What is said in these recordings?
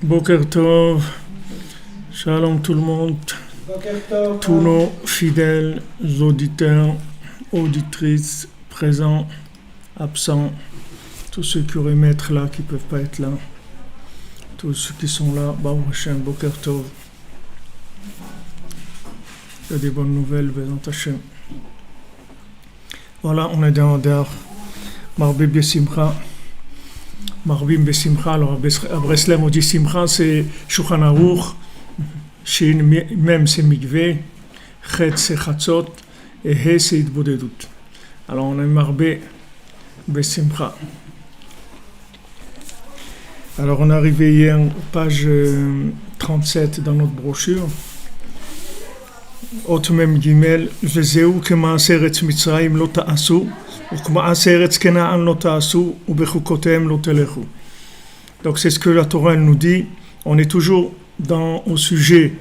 Boker Tov, Shalom tout le monde, tous nos fidèles auditeurs, auditrices, présents, absents, tous ceux qui auraient aimé être là, qui ne peuvent pas être là, tous ceux qui sont là, Baruch Hashem, Boker Tov. Il y a des bonnes nouvelles, Bezant Hashem. Voilà, on est dans Adar, Marbim Besimcha. Marbim Besimcha, alors à Breslev on dit Simcha, c'est Shulchan Aruch, Shin Mem c'est Mikveh, Chet c'est Chatzot, et He c'est Itbodedut. Alors on a Marbim Besimcha. Alors on est arrivé hier, page 37 dans notre brochure. Ot Mem Gimel, Vezeu Kemaaser Etz Mitzrayim Lo Ta'asu. Donc c'est ce que la Torah nous dit. On est toujours dans le sujet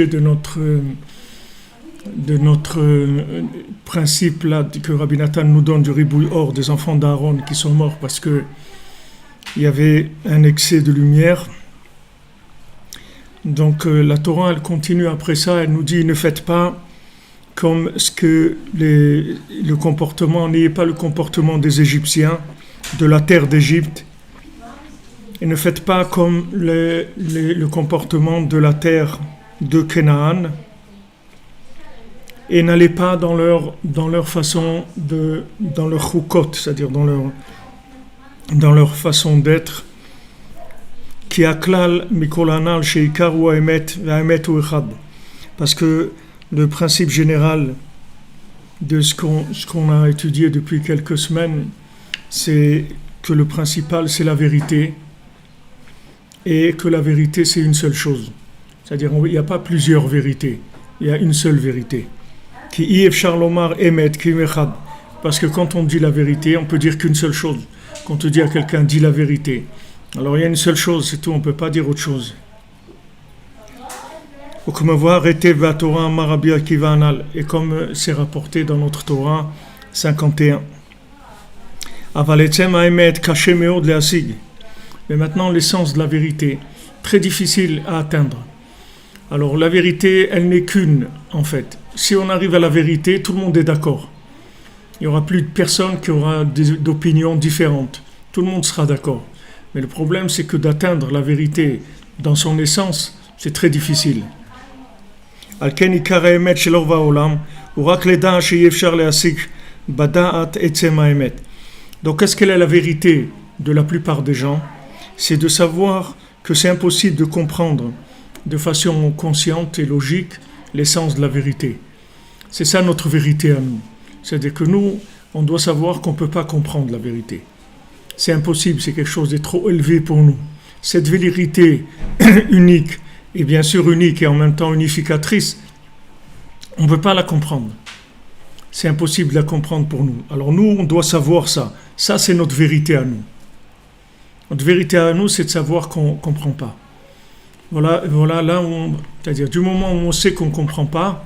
de notre principe là que Rabbi Nathan nous donne du ribouille or des enfants d'Aaron qui sont morts parce que il y avait un excès de lumière. Donc la Torah elle continue après ça, elle nous dit ne faites pas comme ce que le comportement, n'ayez pas le comportement des Égyptiens, de la terre d'Égypte, et ne faites pas comme le comportement de la terre de Canaan, et n'allez pas dans leur façon dans leur choukot, c'est-à-dire dans leur façon d'être, qui aklal mikolanal sheikar ou aemet ou echad, parce que le principe général de ce qu'on a étudié depuis quelques semaines, c'est que le principal, c'est la vérité, et que la vérité, c'est une seule chose. C'est-à-dire, il n'y a pas plusieurs vérités, il y a une seule vérité. Ki yefshar lomar emet ki echad. Parce que quand on dit la vérité, on peut dire qu'une seule chose. Quand on dit à quelqu'un, dis la vérité. Alors, il y a une seule chose, c'est tout, on ne peut pas dire autre chose. Et comme c'est rapporté dans notre Torah 51. Mais maintenant, l'essence de la vérité, très difficile à atteindre. Alors, la vérité, elle n'est qu'une, en fait. Si on arrive à la vérité, tout le monde est d'accord. Il n'y aura plus de personne qui aura d'opinions différentes. Tout le monde sera d'accord. Mais le problème, c'est que d'atteindre la vérité dans son essence, c'est très difficile. Donc qu'est-ce qu'elle est la vérité de la plupart des gens? C'est de savoir que c'est impossible de comprendre de façon consciente et logique l'essence de la vérité. C'est ça notre vérité à nous. C'est-à-dire que nous, on doit savoir qu'on ne peut pas comprendre la vérité. C'est impossible, c'est quelque chose de trop élevé pour nous. Cette vérité unique, et bien sûr unique et en même temps unificatrice, on ne peut pas la comprendre. C'est impossible de la comprendre pour nous. Alors nous, on doit savoir ça. Ça, c'est notre vérité à nous. Notre vérité à nous, c'est de savoir qu'on ne comprend pas. Voilà là où c'est-à-dire du moment où on sait qu'on ne comprend pas,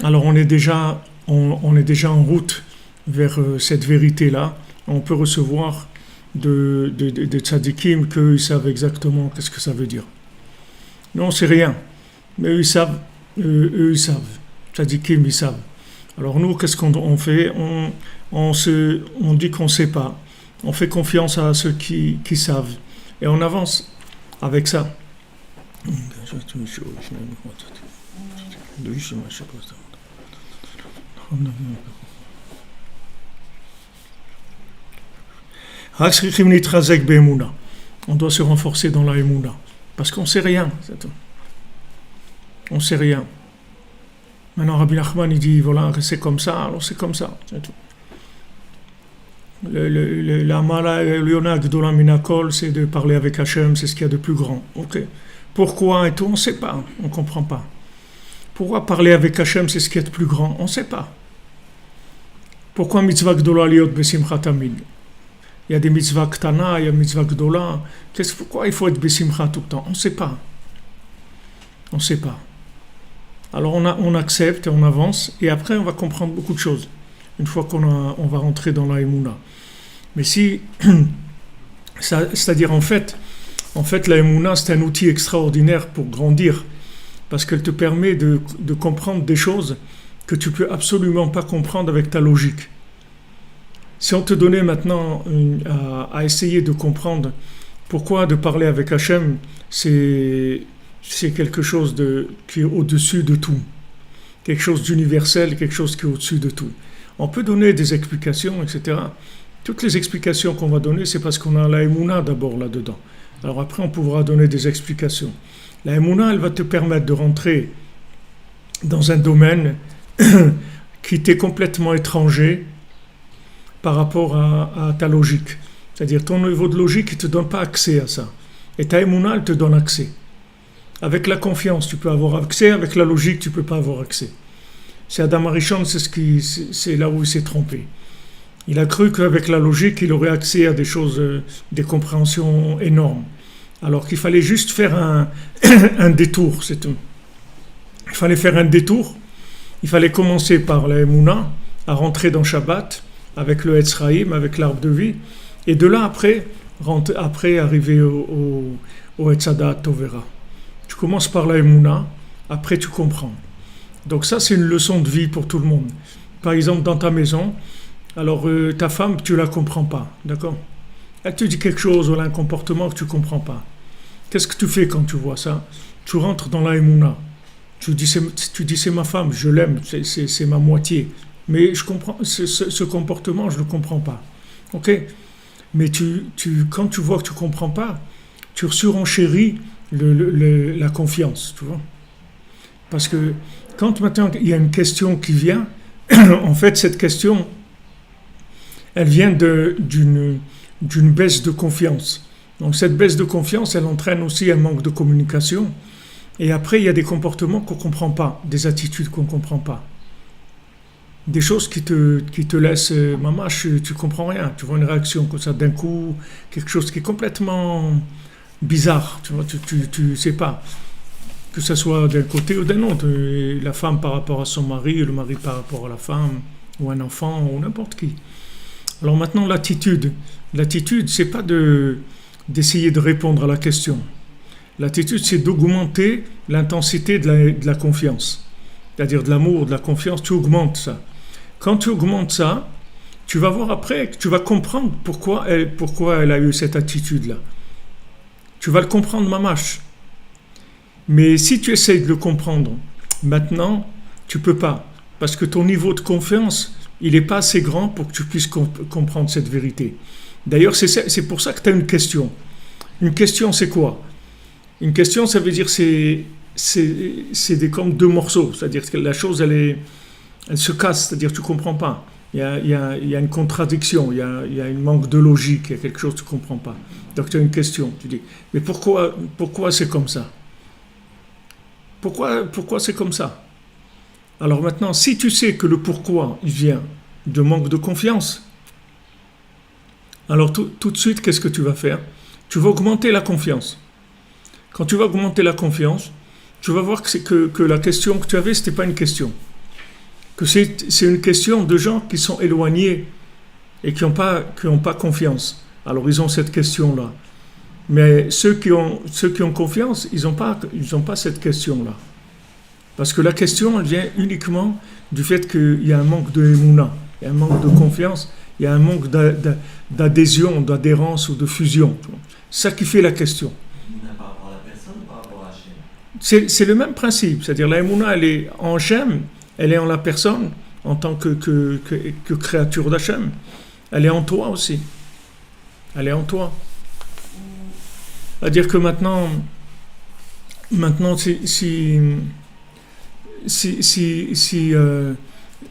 alors on est déjà en route vers cette vérité-là. On peut recevoir de tzadikim qu'eux, ils savent exactement qu'est-ce que ça veut dire. Nous, on ne sait rien, mais eux, ils savent. Tzadikim, ils savent. Alors nous, qu'est-ce qu'on fait? On dit qu'on ne sait pas. On fait confiance à ceux qui savent. Et on avance avec ça. On doit se renforcer dans la Emouna. Parce qu'on ne sait rien, c'est tout. On ne sait rien. Maintenant, Rabbi Nachman, il dit, voilà, c'est comme ça, alors c'est comme ça, c'est tout. La mala Liona Gdola Minakol, c'est de parler avec Hachem, c'est ce qu'il y a de plus grand. Ok. Pourquoi et tout, on ne sait pas, on ne comprend pas. Pourquoi parler avec Hachem, c'est ce qu'il y a de plus grand? On ne sait pas. Pourquoi mitzvah Gdola Liot Besimcha Tamid? Il y a des mitzvahs Ktana, il y a mitzvah Gdola. Pourquoi il faut être Besimcha tout le temps? On ne sait pas. On ne sait pas. Alors on accepte et on avance, et après on va comprendre beaucoup de choses, une fois on va rentrer dans la Emouna. Mais si, c'est-à-dire en fait, En fait, la Emouna, c'est un outil extraordinaire pour grandir, parce qu'elle te permet de comprendre des choses que tu peux absolument pas comprendre avec ta logique. Si on te donnait maintenant à essayer de comprendre pourquoi de parler avec Hachem, c'est quelque chose qui est au-dessus de tout, quelque chose d'universel, quelque chose qui est au-dessus de tout. On peut donner des explications, etc. Toutes les explications qu'on va donner, c'est parce qu'on a la Emouna d'abord là-dedans. Alors après, on pourra donner des explications. La Emouna, elle va te permettre de rentrer dans un domaine qui t'est complètement étranger par rapport à ta logique. C'est-à-dire, ton niveau de logique, il ne te donne pas accès à ça. Et ta Emouna, elle te donne accès. Avec la confiance, tu peux avoir accès. Avec la logique, tu ne peux pas avoir accès. C'est Adam Arishon, c'est là où il s'est trompé. Il a cru qu'avec la logique, il aurait accès à des choses, des compréhensions énormes. Alors qu'il fallait juste faire un détour, c'est tout. Il fallait faire un détour. Il fallait commencer par la Emouna, à rentrer dans Shabbat, avec le Etzraïm, avec l'arbre de vie. Et de là, après arriver au Etzadat Tovera. Tu commences par la Emouna, après tu comprends. Donc ça, c'est une leçon de vie pour tout le monde. Par exemple, dans ta maison, alors ta femme, tu ne la comprends pas, d'accord? Elle te dit quelque chose ou un comportement que tu ne comprends pas. Qu'est-ce que tu fais quand tu vois ça? Tu rentres dans la Emouna. Tu dis c'est ma femme, je l'aime, c'est ma moitié. Mais je comprends ce comportement, je ne le comprends pas. Ok? Mais quand tu vois que tu ne comprends pas, tu surenchéris la confiance, tu vois? Parce que quand maintenant il y a une question qui vient, en fait cette question, elle vient d'une baisse de confiance. Donc cette baisse de confiance, elle entraîne aussi un manque de communication. Et après, il y a des comportements qu'on ne comprend pas, des attitudes qu'on ne comprend pas. Des choses qui te laissent, maman, tu ne comprends rien. Tu vois une réaction comme ça d'un coup, quelque chose qui est complètement bizarre. Tu vois, tu sais pas. Que ce soit d'un côté ou d'un autre. La femme par rapport à son mari, le mari par rapport à la femme, ou un enfant, ou n'importe qui. Alors maintenant, l'attitude, c'est pas d'essayer de répondre à la question. L'attitude, c'est d'augmenter l'intensité de la confiance. C'est-à-dire de l'amour, de la confiance, tu augmentes ça. Quand tu augmentes ça, tu vas voir après, tu vas comprendre pourquoi elle a eu cette attitude-là. Tu vas le comprendre, mamache. Mais si tu essayes de le comprendre maintenant, tu peux pas. Parce que ton niveau de confiance, il n'est pas assez grand pour que tu puisses comprendre cette vérité. D'ailleurs, c'est pour ça que tu as une question. Une question, c'est quoi? Une question, ça veut dire c'est comme deux morceaux. C'est-à-dire que la chose, elle se casse. C'est-à-dire que tu ne comprends pas. Il y a une contradiction, il y a un manque de logique, il y a quelque chose que tu ne comprends pas. Donc tu as une question. Tu dis, mais pourquoi c'est comme ça? Pourquoi c'est comme ça? Alors maintenant, si tu sais que le pourquoi il vient de manque de confiance, alors tout de suite, qu'est-ce que tu vas faire? Tu vas augmenter la confiance. Quand tu vas augmenter la confiance, tu vas voir que la question que tu avais, ce n'était pas une question. Que c'est une question de gens qui sont éloignés et qui n'ont pas confiance. Alors ils ont cette question-là. Mais ceux qui ont confiance, ils n'ont pas cette question-là. Parce que la question, elle vient uniquement du fait qu'il y a un manque de émouna, il y a un manque de confiance, il y a un manque d'adhésion, d'adhérence ou de fusion. C'est ça qui fait la question. Par rapport à la personne ou par rapport à Hachem? C'est le même principe. C'est-à-dire la émouna, elle est en Hachem, elle est en la personne, en tant que créature d'Hachem. Elle est en toi aussi. Elle est en toi. C'est-à-dire que maintenant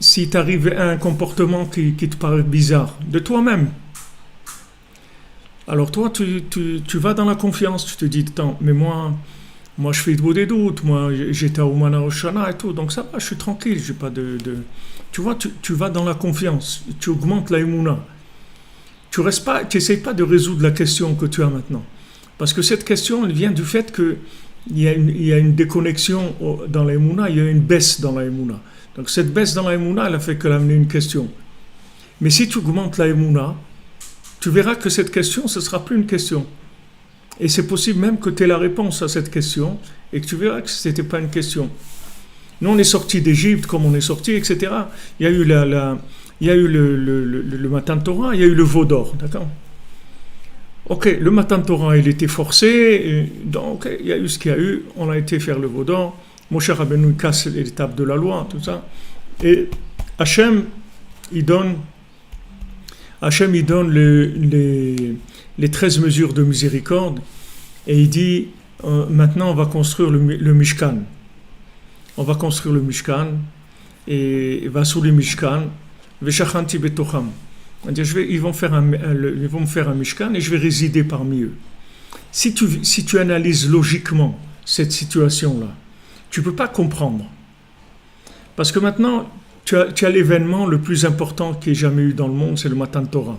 si tu arrives à un comportement qui te paraît bizarre, de toi-même, alors toi, tu vas dans la confiance, tu te dis, attends, mais moi je fais des doutes, moi j'étais à Oumana Oshana et tout, donc ça va, je suis tranquille, j'ai pas de... Tu vois, tu vas dans la confiance, tu augmentes la émouna. Tu n'essayes pas de résoudre la question que tu as maintenant. Parce que cette question, elle vient du fait qu'il y a une déconnexion dans la émouna, il y a une baisse dans la émouna. Donc cette baisse dans la émouna, elle a fait qu'elle a amené une question. Mais si tu augmentes la émouna, tu verras que cette question, ce ne sera plus une question. Et c'est possible même que tu aies la réponse à cette question et que tu verras que ce n'était pas une question. Nous, on est sortis d'Égypte comme on est sorti, etc. Il y a eu, il y a eu le Matan Torah, il y a eu le veau d'or, d'accord? Ok, le Matan Torah, il était forcé, donc il y a eu ce qu'il y a eu, on a été faire le veau d'or. Moshe Rabbeinu casse l'étape de la loi, tout ça. Et Hachem, il donne les 13 mesures de miséricorde et il dit maintenant on va construire le Mishkan. On va construire le Mishkan et va sous le Mishkan Veshachanti betocham. Ils vont me faire un Mishkan et je vais résider parmi eux. Si tu analyses logiquement cette situation-là, tu ne peux pas comprendre. Parce que maintenant, tu as l'événement le plus important qu'il y ait jamais eu dans le monde, c'est le Matan Torah.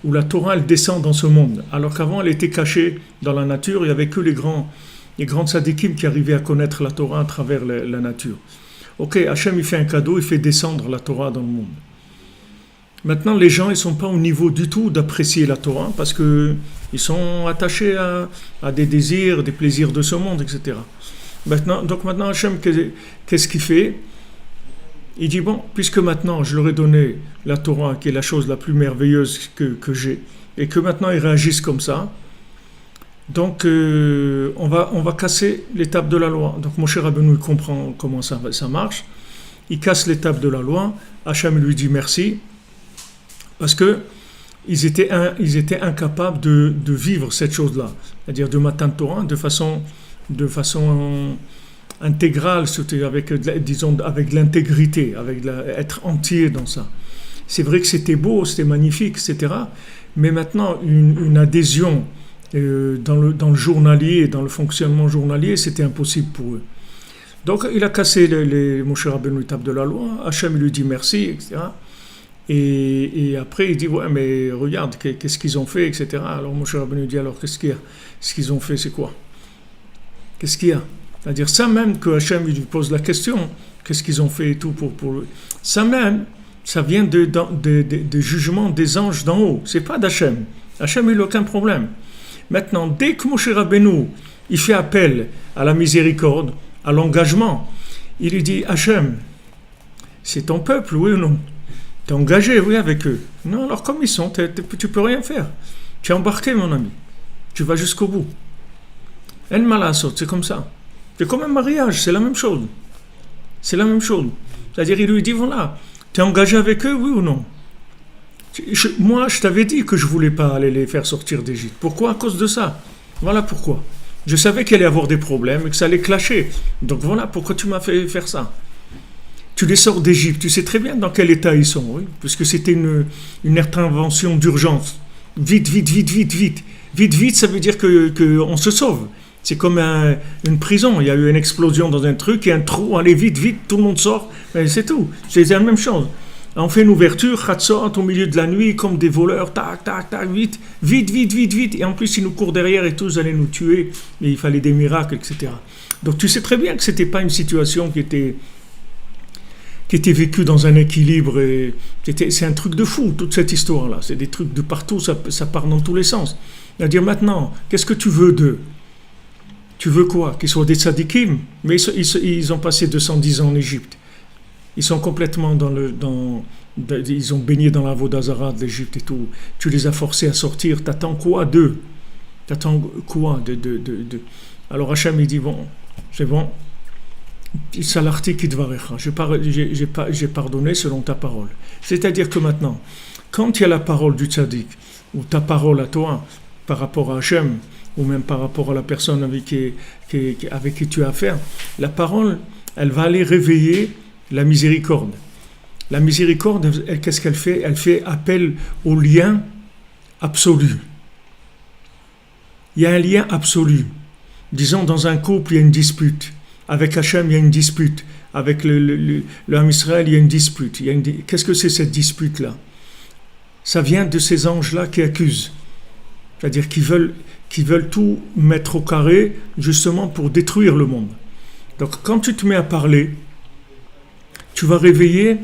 Où la Torah, elle descend dans ce monde. Alors qu'avant, elle était cachée dans la nature, il n'y avait que les grands tzadikim qui arrivaient à connaître la Torah à travers la nature. Ok, Hachem, il fait un cadeau, il fait descendre la Torah dans le monde. Maintenant, les gens, ils ne sont pas au niveau du tout d'apprécier la Torah parce qu'ils sont attachés à des désirs, des plaisirs de ce monde, etc. Donc maintenant, Hachem, qu'est-ce qu'il fait? Il dit, bon, puisque maintenant je leur ai donné la Torah, qui est la chose la plus merveilleuse que j'ai, et que maintenant ils réagissent comme ça, donc on va casser l'étape de la loi. Donc Moshe Rabbeinu, il comprend comment ça marche. Il casse l'étape de la loi. Hachem lui dit merci, parce que ils étaient incapables de vivre cette chose-là, c'est-à-dire de Matan Torah de façon intégrale, avec l'intégrité, être entier dans ça. C'est vrai que c'était beau, c'était magnifique, etc. Mais maintenant, une adhésion dans le journalier, dans le fonctionnement journalier, c'était impossible pour eux. Donc, il a cassé les Moshe Rabbeinu, l'étape de la loi. Hachem lui dit merci, etc. Et après, il dit, ouais, mais regarde, qu'est-ce qu'ils ont fait, etc. Alors, Moshe Rabbeinu dit, alors, qu'est-ce qu'il y a? Ce qu'ils ont fait, c'est quoi? Qu'est-ce qu'il y a? C'est-à-dire, ça même que Hachem lui pose la question, qu'est-ce qu'ils ont fait et tout pour ça même, ça vient des jugements des anges d'en haut. C'est pas d'Hachem. Hachem, il n'a aucun problème. Maintenant, dès que Moshe Rabbeinu, il fait appel à la miséricorde, à l'engagement, il lui dit, Hachem, c'est ton peuple, oui ou non? Tu es engagé, oui, avec eux. Non, alors comme ils sont, tu peux rien faire. Tu es embarqué, mon ami. Tu vas jusqu'au bout. El Malasot, c'est comme ça. C'est comme un mariage, c'est la même chose. C'est la même chose. C'est-à-dire, il lui dit, voilà, tu es engagé avec eux, oui ou non? Moi, je t'avais dit que je ne voulais pas aller les faire sortir d'Égypte. Pourquoi? À cause de ça. Voilà pourquoi. Je savais qu'il allait y avoir des problèmes et que ça allait clasher. Donc voilà pourquoi tu m'as fait faire ça. Tu les sors d'Égypte, tu sais très bien dans quel état ils sont, oui, puisque c'était une intervention d'urgence. Vite, vite, vite, vite, vite. Vite, vite, ça veut dire qu'on se sauve. C'est comme une prison. Il y a eu une explosion dans un truc, il y a un trou, allez vite, vite, tout le monde sort. Mais c'est tout. C'est la même chose. On fait une ouverture, Khatsot, au milieu de la nuit, comme des voleurs, tac, tac, tac, vite, vite, vite, vite, vite. Et en plus, ils nous courent derrière et tous allaient nous tuer. Et il fallait des miracles, etc. Donc tu sais très bien que ce n'était pas une situation qui était vécue dans un équilibre. C'est un truc de fou, toute cette histoire-là. C'est des trucs de partout, ça part dans tous les sens. C'est-à-dire maintenant, qu'est-ce que tu veux d'eux? Tu veux quoi? Qu'ils soient des tzadikim? Mais ils ont passé 210 ans en Égypte. Ils sont complètement ils ont baigné dans la Vodazara de l'Égypte et tout. Tu les as forcés à sortir. T'attends quoi d'eux? T'attends quoi Alors Hachem, il dit, bon, c'est bon. Salarti kidvarecha. J'ai pardonné selon ta parole. C'est-à-dire que maintenant, quand il y a la parole du tzadik, ou ta parole à toi, par rapport à Hachem, ou même par rapport à la personne avec qui tu as affaire, la parole, elle va aller réveiller la miséricorde. La miséricorde, qu'est-ce qu'elle fait? Elle fait appel au lien absolu. Il y a un lien absolu. Disons, dans un couple, il y a une dispute. Avec Hachem, il y a une dispute. Avec le Ham Israël, il y a une dispute. Qu'est-ce que c'est cette dispute-là? Ça vient de ces anges-là qui accusent. C'est-à-dire qu'ils veulent tout mettre au carré, justement pour détruire le monde. Donc, quand tu te mets à parler, tu vas réveiller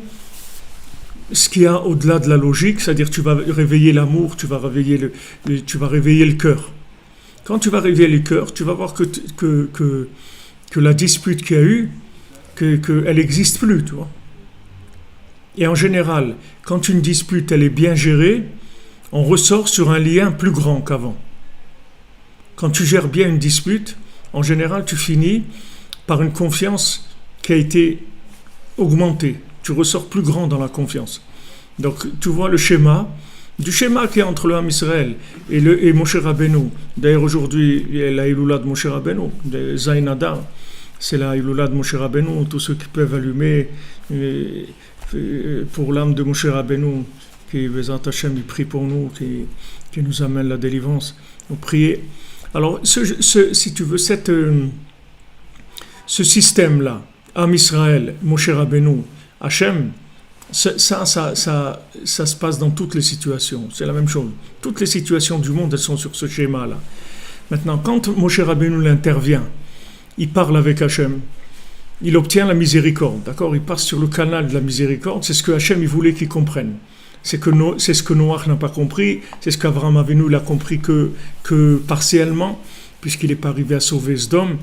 ce qu'il y a au-delà de la logique, c'est-à-dire tu vas réveiller l'amour, tu vas réveiller le cœur. Quand tu vas réveiller le cœur, tu vas voir que la dispute qu'il y a eu, qu'elle n'existe plus, tu vois. Et en général, quand une dispute elle est bien gérée, on ressort sur un lien plus grand qu'avant. Quand tu gères bien une dispute, en général, tu finis par une confiance qui a été augmentée. Tu ressors plus grand dans la confiance. Donc, tu vois le schéma qui est entre le Ham Israël et Moshe Rabbeinu. D'ailleurs, aujourd'hui, il y a la Iloula de Moshe Rabbeinu, de Zayin Adar. C'est la Iloula de Moshe Rabbeinu. Tous ceux qui peuvent allumer pour l'âme de Moshe Rabbeinu, qui, Bezat Hashem, il prie pour nous, qui nous amène la délivrance. On prie. Alors, si tu veux, ce système-là, Ham Israël, Moshe Rabbeinu, Hachem, ça se passe dans toutes les situations. C'est la même chose. Toutes les situations du monde, elles sont sur ce schéma-là. Maintenant, quand Moshe Rabbeinu intervient, il parle avec Hachem, il obtient la miséricorde, d'accord? Il passe sur le canal de la miséricorde. C'est ce que Hachem il voulait qu'il comprenne. C'est ce que Noach n'a pas compris, c'est ce qu'Abraham Avinu l'a compris que partiellement, puisqu'il n'est pas arrivé à sauver Sodome.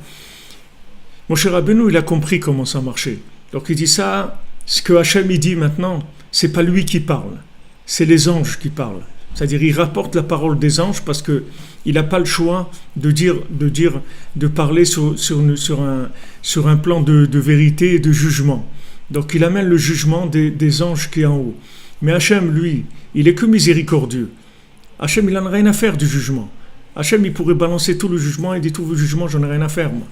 Moshe Rabbeinu, il a compris comment ça marchait. Donc il dit ça, ce que Hachem il dit maintenant, c'est pas lui qui parle, c'est les anges qui parlent. C'est-à-dire il rapporte la parole des anges parce que il n'a pas le choix de parler sur un plan de vérité et de jugement. Donc il amène le jugement des anges qui est en haut. Mais Hachem, lui, il est que miséricordieux. Hachem, il n'en a rien à faire du jugement. Hachem, il pourrait balancer tout le jugement et dit tout le jugement, j'en ai rien à faire, moi.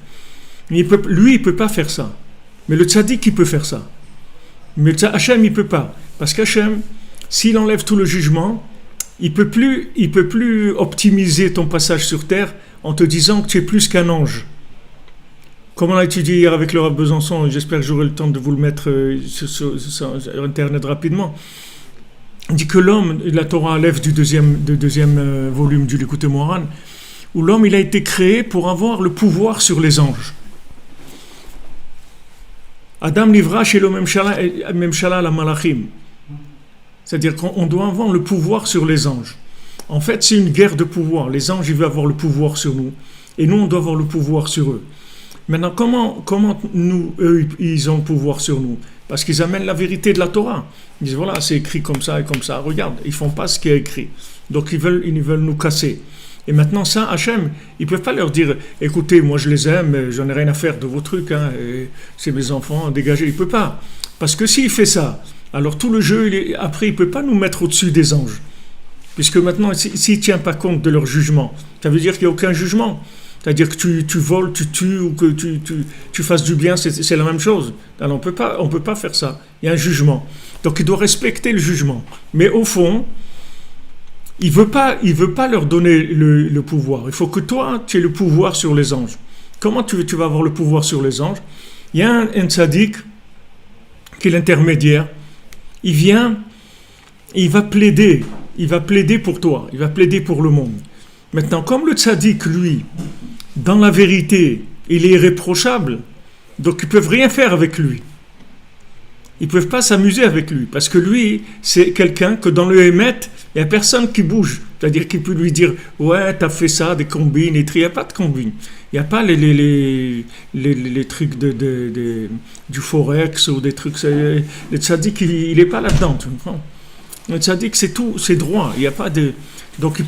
Lui, il ne peut pas faire ça. Mais le tzaddik, il peut faire ça. Mais Hachem, il ne peut pas. Parce qu'Hachem, s'il enlève tout le jugement, il peut plus optimiser ton passage sur terre en te disant que tu es plus qu'un ange. Comme on a étudié hier avec le Rav Besançon, j'espère que j'aurai le temps de vous le mettre sur Internet rapidement. On dit que l'homme, la Torah lève du deuxième volume du Likutei Moharan, où l'homme il a été créé pour avoir le pouvoir sur les anges. Adam livra chez le Memshala la Malachim. C'est-à-dire qu'on doit avoir le pouvoir sur les anges. En fait, c'est une guerre de pouvoir. Les anges, ils veulent avoir le pouvoir sur nous. Et nous, on doit avoir le pouvoir sur eux. Maintenant, comment nous, eux, ils ont le pouvoir sur nous? Parce qu'ils amènent la vérité de la Torah. Ils disent, voilà, c'est écrit comme ça et comme ça. Regarde, ils ne font pas ce qui est écrit. Donc, ils veulent nous casser. Et maintenant, ça, Hachem, ils ne peuvent pas leur dire, écoutez, moi, je les aime, j'en ai rien à faire de vos trucs, hein, c'est mes enfants, dégagez. Il ne peut pas. Parce que s'il fait ça, alors tout le jeu, après, il ne peut pas nous mettre au-dessus des anges. Puisque maintenant, s'il ne tient pas compte de leur jugement, ça veut dire qu'il n'y a aucun jugement. C'est-à-dire que tu voles, tu tues ou que tu fasses du bien, c'est la même chose. Alors on ne peut pas faire ça. Il y a un jugement. Donc il doit respecter le jugement. Mais au fond, il veut pas leur donner le pouvoir. Il faut que toi, tu aies le pouvoir sur les anges. Comment tu vas avoir le pouvoir sur les anges? Il y a un tzaddik qui est l'intermédiaire. Il vient, il va plaider pour toi. Il va plaider pour le monde. Maintenant, comme le tzaddik, lui, dans la vérité, il est irréprochable, donc ils ne peuvent rien faire avec lui. Ils ne peuvent pas s'amuser avec lui, parce que lui, c'est quelqu'un que dans le Hémet, il n'y a personne qui bouge. C'est-à-dire qu'il peut lui dire, ouais, t'as fait ça, des combines, et il n'y a pas de combines. Il n'y a pas les trucs du Forex ou des trucs. Le tzaddik, il n'est pas là-dedans, tu comprends? Le tzaddik, c'est tout, c'est droit. Il n'y a pas de... Donc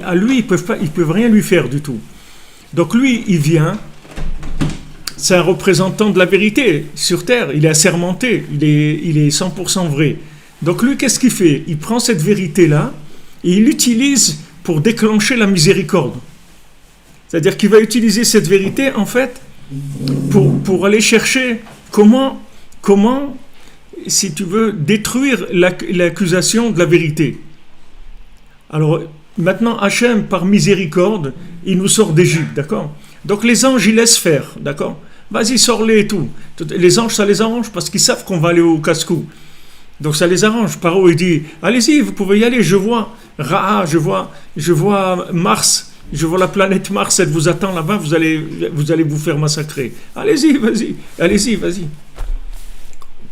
à lui, ils peuvent rien lui faire du tout. Donc lui, il vient, c'est un représentant de la vérité sur terre. Il est assermenté, il est 100% vrai. Donc lui, qu'est-ce qu'il fait? Il prend cette vérité-là et il l'utilise pour déclencher la miséricorde. C'est-à-dire qu'il va utiliser cette vérité, en fait, pour aller chercher comment, si tu veux, détruire l'accusation de la vérité. Alors, maintenant, Hachem, par miséricorde, il nous sort d'Égypte, d'accord? Donc, les anges, ils laissent faire, d'accord? Vas-y, sors-les et tout. Les anges, ça les arrange parce qu'ils savent qu'on va aller au casse-cou. Donc, ça les arrange. Paro, il dit, allez-y, vous pouvez y aller, je vois Ra, je vois Mars, je vois la planète Mars, elle vous attend là-bas, vous allez vous faire massacrer. Allez-y, vas-y.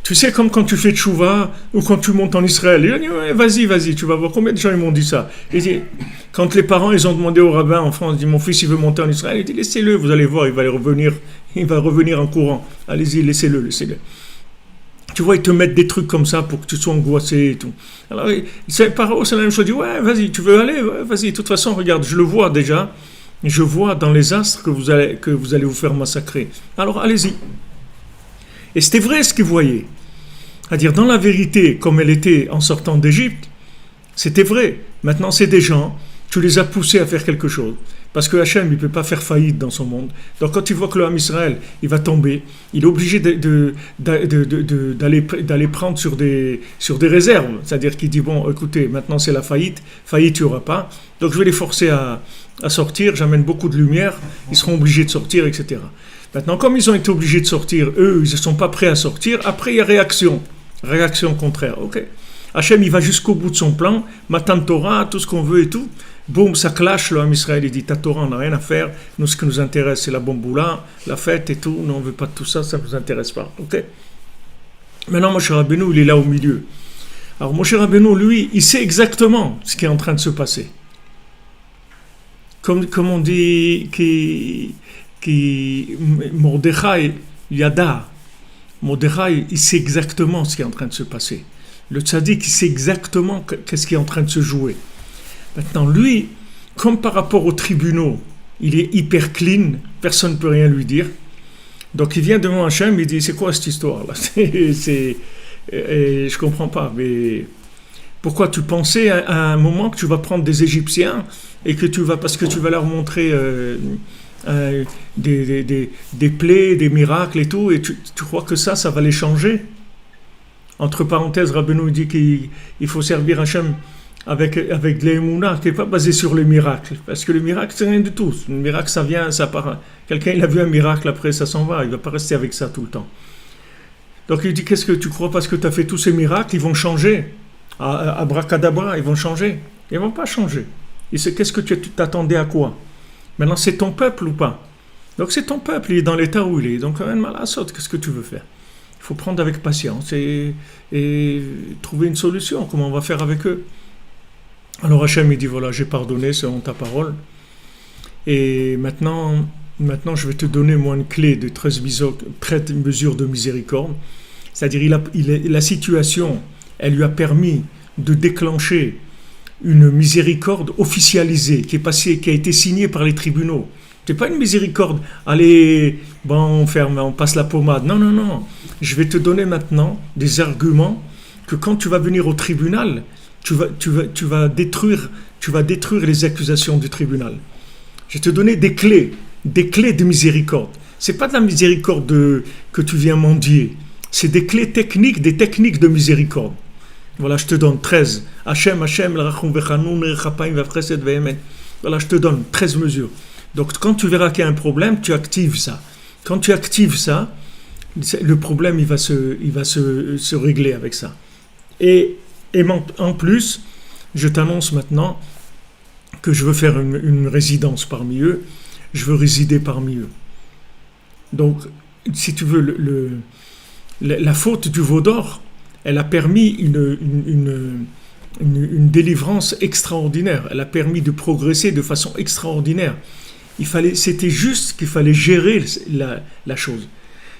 Tu sais, comme quand tu fais tchouva ou quand tu montes en Israël. Il dit, ouais, vas-y, tu vas voir combien de gens ils m'ont dit ça. Il dit, quand les parents ils ont demandé au rabbin en France, il dit, mon fils il veut monter en Israël, il dit, laissez-le, vous allez voir, il va revenir en courant. Allez-y, laissez-le. Tu vois, ils te mettent des trucs comme ça pour que tu sois angoissé et tout. Alors, c'est la même chose. Il dit, ouais, vas-y, tu veux aller, ouais, vas-y. De toute façon, regarde, je le vois déjà. Je vois dans les astres que vous allez vous faire massacrer. Alors, allez-y. Et c'était vrai ce qu'ils voyaient. C'est-à-dire, dans la vérité, comme elle était en sortant d'Égypte, c'était vrai. Maintenant, c'est des gens, tu les as poussés à faire quelque chose. Parce que Hachem, il ne peut pas faire faillite dans son monde. Donc, quand il voit que le Ham Israël, il va tomber, il est obligé d'aller prendre sur des réserves. C'est-à-dire qu'il dit, bon, écoutez, maintenant c'est la faillite il n'y aura pas. Donc, je vais les forcer à sortir, j'amène beaucoup de lumière, ils seront obligés de sortir, etc. Maintenant, comme ils ont été obligés de sortir, eux, ils ne sont pas prêts à sortir, après il y a réaction contraire, ok. Hachem, il va jusqu'au bout de son plan, Matan Torah, tout ce qu'on veut et tout, boum, ça clash, le Ham Israël, il dit, ta Torah, on n'a rien à faire, nous, ce qui nous intéresse, c'est la bamboula, la fête et tout, nous, on ne veut pas de tout ça, ça ne nous intéresse pas, ok. Maintenant, Moshe Rabbeinu, il est là au milieu. Alors, Moshe Rabbeinu, lui, il sait exactement ce qui est en train de se passer. Comme on dit, Mordechai Yada, Mordechai, il sait exactement ce qui est en train de se passer. Le tzaddik, il sait exactement qu'est-ce qui est en train de se jouer. Maintenant, lui, comme par rapport aux tribunaux, il est hyper clean, personne ne peut rien lui dire. Donc il vient devant Hachem, il dit, c'est quoi cette histoire-là? Je comprends pas, mais pourquoi tu pensais à un moment que tu vas prendre des Égyptiens et que parce que tu vas leur montrer des plaies, des miracles et tout, et tu crois que ça va les changer? Entre parenthèses, Rabbeinu dit qu'il faut servir Hachem avec de l'émouna qui n'est pas basé sur les miracles, parce que le miracle c'est rien du tout. Le miracle ça vient, ça part. Quelqu'un il a vu un miracle, après ça s'en va, il ne va pas rester avec ça tout le temps. Donc il dit, qu'est-ce que tu crois parce que tu as fait tous ces miracles, ils vont changer? Abracadabra, ils vont changer? Ils ne vont pas changer. Et qu'est-ce que tu t'attendais à quoi? Maintenant c'est ton peuple ou pas? Donc c'est ton peuple, il est dans l'état où il est. Donc qu'est-ce que tu veux faire? Il faut prendre avec patience et trouver une solution. Comment on va faire avec eux? Alors Hachem il dit, voilà, j'ai pardonné selon ta parole. Et maintenant je vais te donner moi une clé de 13 mesures de miséricorde. C'est-à-dire la situation, elle lui a permis de déclencher une miséricorde officialisée qui a été signée par les tribunaux. C'est pas une miséricorde, allez, bon, on ferme, on passe la pommade. Non. Je vais te donner maintenant des arguments que quand tu vas venir au tribunal, tu vas détruire les accusations du tribunal. Je vais te donner des clés de miséricorde. C'est pas de la miséricorde que tu viens mendier. C'est des clés techniques, des techniques de miséricorde. Voilà, je te donne 13. Hachem, l'rachum v'chanun, l'rachapayim v'chesed v'emet. Voilà, je te donne 13 mesures. Donc, quand tu verras qu'il y a un problème, tu actives ça. Quand tu actives ça, le problème, il va se régler avec ça. Et en plus, je t'annonce maintenant que je veux faire une résidence parmi eux. Je veux résider parmi eux. Donc, si tu veux, la faute du veau d'or, elle a permis une délivrance extraordinaire. Elle a permis de progresser de façon extraordinaire. C'était juste qu'il fallait gérer la chose.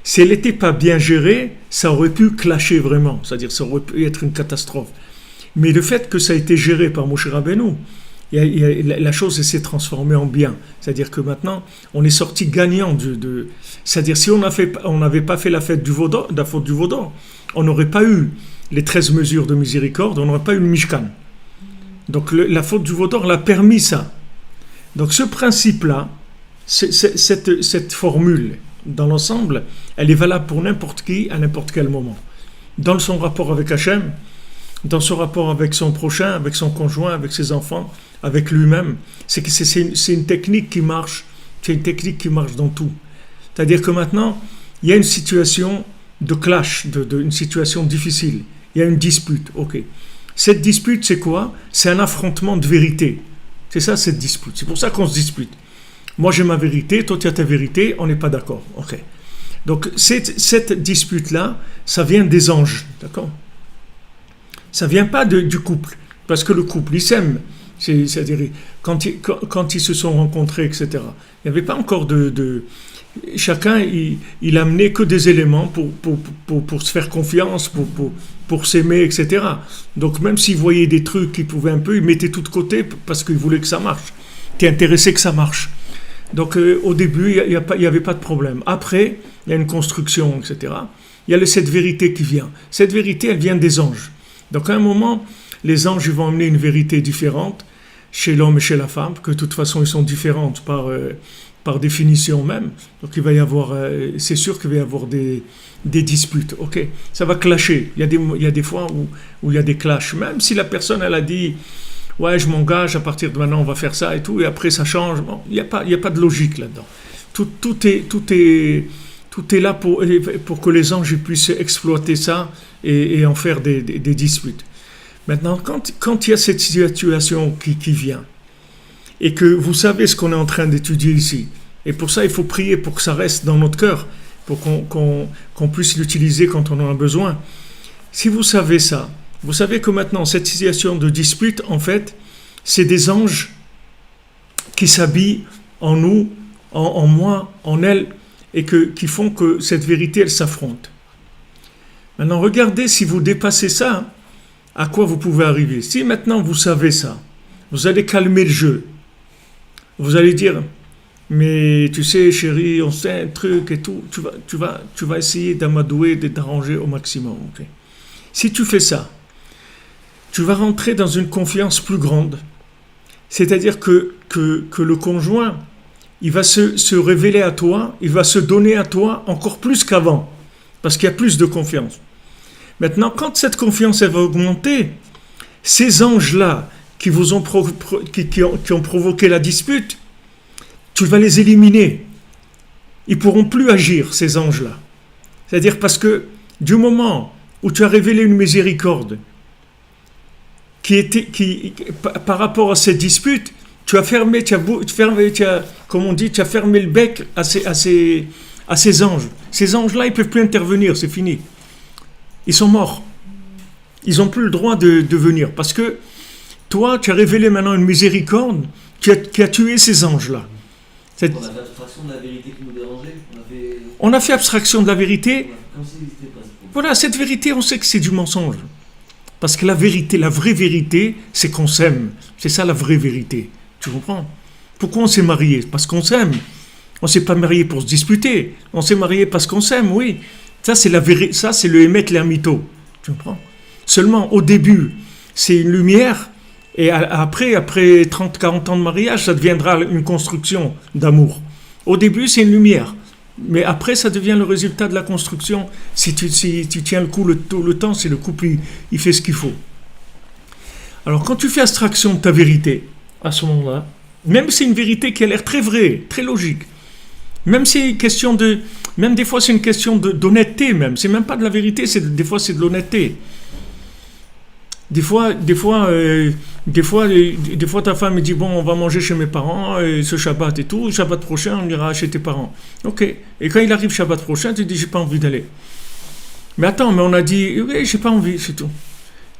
Si elle n'était pas bien gérée, ça aurait pu clasher vraiment. C'est-à-dire, ça aurait pu être une catastrophe. Mais le fait que ça a été géré par Moshe Rabbeinu, la chose s'est transformée en bien. C'est-à-dire que maintenant, on est sorti gagnant c'est-à-dire, si on n'avait pas fait la faute du veau d'or, on n'aurait pas eu les 13 mesures de miséricorde, on n'aurait pas eu le Mishkan. Donc, la faute du veau d'or l'a permis ça. Donc, ce principe-là, cette formule, dans l'ensemble, elle est valable pour n'importe qui, à n'importe quel moment. Dans son rapport avec Hachem, dans son rapport avec son prochain, avec son conjoint, avec ses enfants, avec lui-même, c'est une technique qui marche. C'est une technique qui marche dans tout. C'est-à-dire que maintenant, il y a une situation de clash, une situation difficile. Il y a une dispute, ok. Cette dispute, c'est quoi? C'est un affrontement de vérité. C'est ça, cette dispute. C'est pour ça qu'on se dispute. Moi, j'ai ma vérité, toi, tu as ta vérité, on n'est pas d'accord, ok. Donc cette dispute-là, ça vient des anges, d'accord? Ça vient pas du couple, parce que le couple, il s'aime. C'est-à-dire, quand ils se sont rencontrés, etc., il n'y avait pas encore chacun, il amenait que des éléments pour se faire confiance, pour s'aimer, etc. Donc même s'il voyait des trucs qu'il pouvait un peu, il mettait tout de côté parce qu'il voulait que ça marche. Il était intéressé que ça marche. Donc au début, il n'y avait pas de problème. Après, il y a une construction, etc. Il y a cette vérité qui vient. Cette vérité, elle vient des anges. Donc à un moment, les anges vont amener une vérité différente chez l'homme et chez la femme, que de toute façon, ils sont différentes par définition même. Donc il va y avoir, c'est sûr qu'il va y avoir des disputes. Ok, ça va clasher. Il y a des fois où il y a des clashs. Même si la personne, elle a dit, ouais, je m'engage, à partir de maintenant, on va faire ça et tout, et après ça change. Bon, il n'y a pas de logique là-dedans. Tout est là pour que les anges puissent exploiter ça et en faire des disputes. Maintenant, quand il y a cette situation qui vient, et que vous savez ce qu'on est en train d'étudier ici, et pour ça, il faut prier pour que ça reste dans notre cœur, pour qu'on puisse l'utiliser quand on en a besoin. Si vous savez ça, vous savez que maintenant, cette situation de dispute, en fait, c'est des anges qui s'habillent en nous, en moi, en elle, et qui font que cette vérité, elle s'affronte. Maintenant, regardez si vous dépassez ça, à quoi vous pouvez arriver. Si maintenant vous savez ça, vous allez calmer le jeu. Vous allez dire, mais tu sais, chérie, on sait un truc et tout. Tu vas essayer d'amadouer, de t'arranger au maximum. Okay? Si tu fais ça, tu vas rentrer dans une confiance plus grande. C'est-à-dire que le conjoint, il va se révéler à toi, il va se donner à toi encore plus qu'avant. Parce qu'il y a plus de confiance. Maintenant, quand cette confiance elle va augmenter, ces anges-là qui ont provoqué la dispute, tu vas les éliminer. Ils ne pourront plus agir, ces anges-là. C'est-à-dire parce que du moment où tu as révélé une miséricorde par rapport à cette dispute, tu as fermé le bec à ces anges. Ces anges-là, ils ne peuvent plus intervenir, c'est fini. Ils sont morts. Ils n'ont plus le droit de venir. Parce que toi, tu as révélé maintenant une miséricorde qui a tué ces anges-là. On a fait abstraction de la vérité qui nous dérangeait. On a fait abstraction de la vérité. Comme s'il n'existait pas. Voilà, cette vérité, on sait que c'est du mensonge. Parce que la vérité, la vraie vérité, c'est qu'on s'aime. C'est ça la vraie vérité. Tu comprends? Pourquoi on s'est marié? Parce qu'on s'aime. On ne s'est pas marié pour se disputer. On s'est marié parce qu'on s'aime, oui. Ça, c'est la vérité. Ça, c'est le émet l'ermito. Tu comprends? Seulement, au début, c'est une lumière. Et après 30, 40 ans de mariage, ça deviendra une construction d'amour. Au début, c'est une lumière. Mais après, ça devient le résultat de la construction. Si tu tiens le coup le temps, c'est le couple, il fait ce qu'il faut. Alors, quand tu fais abstraction de ta vérité, à ce moment-là, même si c'est une vérité qui a l'air très vraie, très logique, même des fois c'est une question d'honnêteté même, c'est même pas de la vérité, des fois c'est de l'honnêteté. Des fois ta femme me dit bon, on va manger chez mes parents ce Shabbat et tout, le Shabbat prochain on ira chez tes parents. Ok. Et quand il arrive Shabbat prochain, tu dis j'ai pas envie d'aller. Mais attends, mais on a dit oui, j'ai pas envie, c'est tout.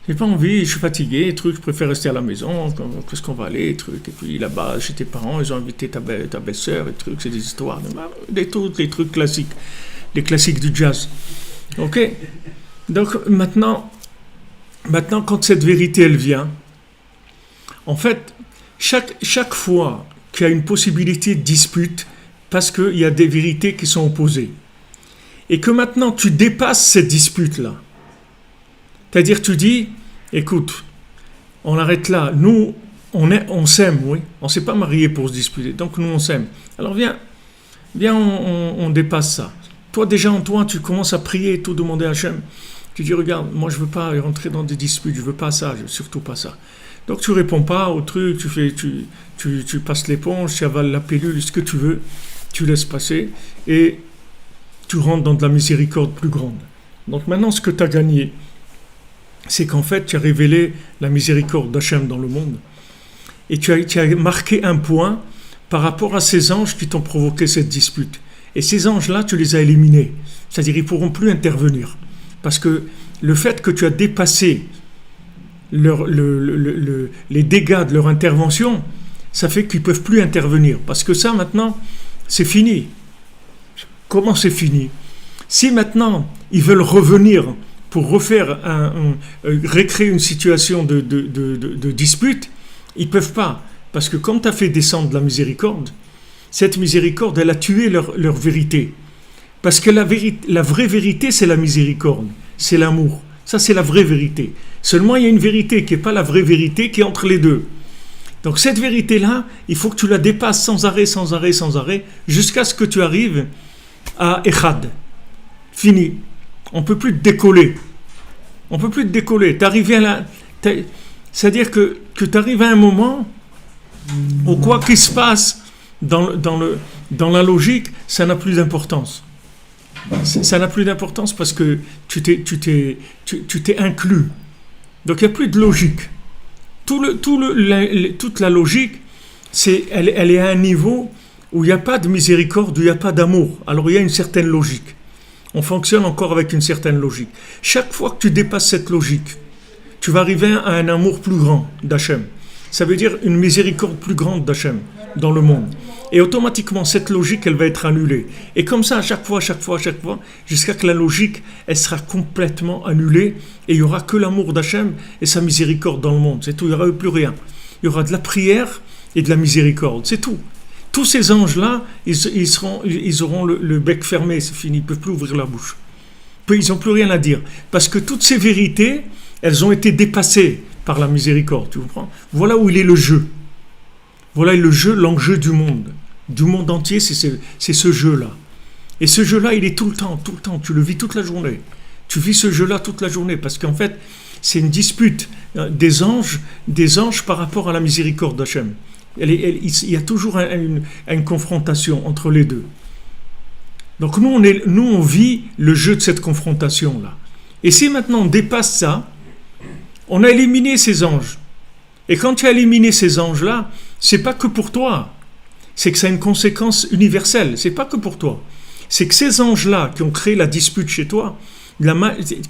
J'ai pas envie, je suis fatigué, truc, je préfère rester à la maison, qu'est-ce qu'on va aller, truc. Et puis là-bas, chez tes parents, ils ont invité ta belle-sœur, et truc, c'est des histoires, des trucs classiques, les classiques du jazz. Ok? Donc maintenant, quand cette vérité, elle vient, en fait, chaque fois qu'il y a une possibilité de dispute, parce qu'il y a des vérités qui sont opposées, et que maintenant tu dépasses cette dispute-là, c'est-à-dire, tu dis, écoute, on arrête là. Nous, on s'aime, oui. On ne s'est pas mariés pour se disputer. Donc, nous, on s'aime. Alors, viens, on dépasse ça. Toi, déjà, en toi, tu commences à prier et tout, demander à Hachem. Tu dis, regarde, moi, je ne veux pas rentrer dans des disputes. Je ne veux pas ça. Je veux surtout pas ça. Donc, tu ne réponds pas au truc. Tu passes l'éponge, tu avales la pilule, ce que tu veux. Tu laisses passer. Et tu rentres dans de la miséricorde plus grande. Donc, maintenant, ce que tu as gagné, c'est qu'en fait, tu as révélé la miséricorde d'Hachem dans le monde. Et tu as marqué un point par rapport à ces anges qui t'ont provoqué cette dispute. Et ces anges-là, tu les as éliminés. C'est-à-dire, ils ne pourront plus intervenir. Parce que le fait que tu as dépassé les dégâts de leur intervention, ça fait qu'ils ne peuvent plus intervenir. Parce que ça, maintenant, c'est fini. Comment c'est fini? Si maintenant, ils veulent revenir pour refaire récréer une situation de dispute, ils ne peuvent pas. Parce que comme tu as fait descendre la miséricorde, cette miséricorde, elle a tué leur vérité. Parce que la vraie vérité, c'est la miséricorde, c'est l'amour. Ça, c'est la vraie vérité. Seulement, il y a une vérité qui n'est pas la vraie vérité, qui est entre les deux. Donc cette vérité-là, il faut que tu la dépasses sans arrêt, jusqu'à ce que tu arrives à Echad. Fini. On ne peut plus te décoller. On ne peut plus te décoller. C'est-à-dire que tu arrives à un moment où quoi qu'il se passe dans la logique, ça n'a plus d'importance. Ça n'a plus d'importance parce que tu t'es inclus. Donc il n'y a plus de logique. Toute la logique, elle est à un niveau où il n'y a pas de miséricorde, où il n'y a pas d'amour. Alors il y a une certaine logique. On fonctionne encore avec une certaine logique. Chaque fois que tu dépasses cette logique, tu vas arriver à un amour plus grand d'Hachem. Ça veut dire une miséricorde plus grande d'Hachem dans le monde. Et automatiquement, cette logique, elle va être annulée. Et comme ça, à chaque fois, jusqu'à que la logique, elle sera complètement annulée, et il n'y aura que l'amour d'Hachem et sa miséricorde dans le monde. C'est tout, il n'y aura plus rien. Il y aura de la prière et de la miséricorde, c'est tout. Tous ces anges-là, ils auront le bec fermé, c'est fini, ils ne peuvent plus ouvrir la bouche. Ils n'ont plus rien à dire. Parce que toutes ces vérités, elles ont été dépassées par la miséricorde, tu comprends? Voilà où il est le jeu. Voilà l'enjeu du monde entier, c'est ce jeu-là. Et ce jeu-là, il est tout le temps, tu le vis toute la journée. Tu vis ce jeu-là toute la journée, parce qu'en fait, c'est une dispute des anges par rapport à la miséricorde d'Hachem. Il y a toujours une confrontation entre les deux. Donc nous, on vit le jeu de cette confrontation-là. Et si maintenant on dépasse ça, on a éliminé ces anges. Et quand tu as éliminé ces anges-là, c'est pas que pour toi. C'est que ça a une conséquence universelle. C'est pas que pour toi. C'est que ces anges-là qui ont créé la dispute chez toi,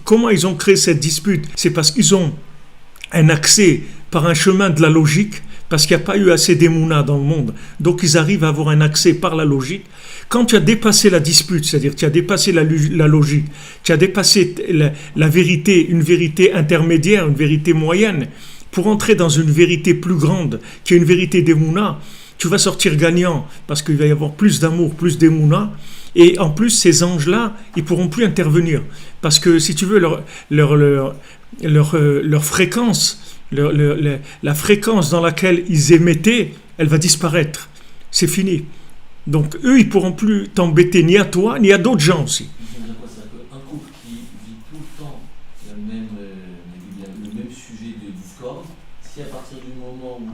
comment ils ont créé cette dispute? C'est parce qu'ils ont un accès par un chemin de la logique, parce qu'il n'y a pas eu assez d'émouna dans le monde. Donc ils arrivent à avoir un accès par la logique. Quand tu as dépassé la dispute, c'est-à-dire tu as dépassé la logique, tu as dépassé la vérité, une vérité intermédiaire, une vérité moyenne, pour entrer dans une vérité plus grande, qui est une vérité d'émouna, tu vas sortir gagnant, parce qu'il va y avoir plus d'amour, plus d'émouna, et en plus, ces anges-là, ils ne pourront plus intervenir, parce que, si tu veux, leur fréquence, la fréquence dans laquelle ils émettaient, elle va disparaître. C'est fini. Donc, eux, ils ne pourront plus t'embêter, ni à toi, ni à d'autres gens aussi. Un couple qui vit tout le temps le même sujet de discorde, si à partir du moment où